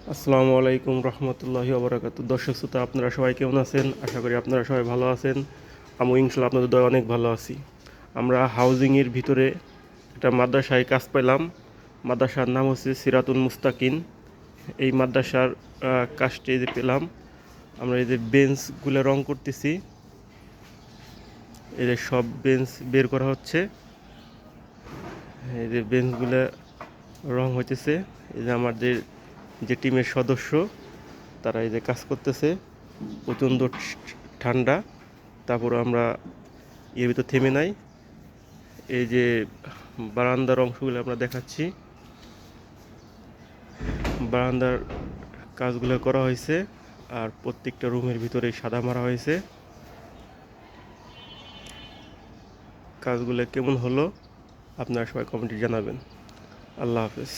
আসসালামু আলাইকুম রহমতুল্লাহি ওবরাকাতু। দর্শক শ্রোতা, আপনারা সবাই কেমন আছেন? আশা করি আপনারা সবাই ভালো আছেন। আমি ইনশাল্লাহ আপনাদের দয়া অনেক ভালো আছি। আমরা হাউজিংয়ের ভিতরে একটা মাদ্রাসায় কাজ পেলাম। মাদ্রাসার নাম হচ্ছে সিরাতুল মুস্তাকিন। এই মাদ্রাসার কাজটি এই যে পেলাম। আমরা এই যে বেঞ্চগুলো রং করতেছি, এই যে সব বেঞ্চ বের করা হচ্ছে। এই যে বেঞ্চগুলো রং হইতেছে। এই যে আমাদের যে টিমের সদস্য, তারা এই যে কাজ করতেছে। প্রচণ্ড ঠান্ডা, তারপরে আমরা এর ভিতর থেমে নাই। এই যে বারান্দার অংশগুলো আমরা দেখাচ্ছি। বারান্দার কাজগুলো করা হয়েছে, আর প্রত্যেকটা রুমের ভিতরে সাদা মারা হয়েছে। কাজগুলো কেমন হলো আপনারা সবাই কমেন্টে জানাবেন। আল্লাহ হাফেজ।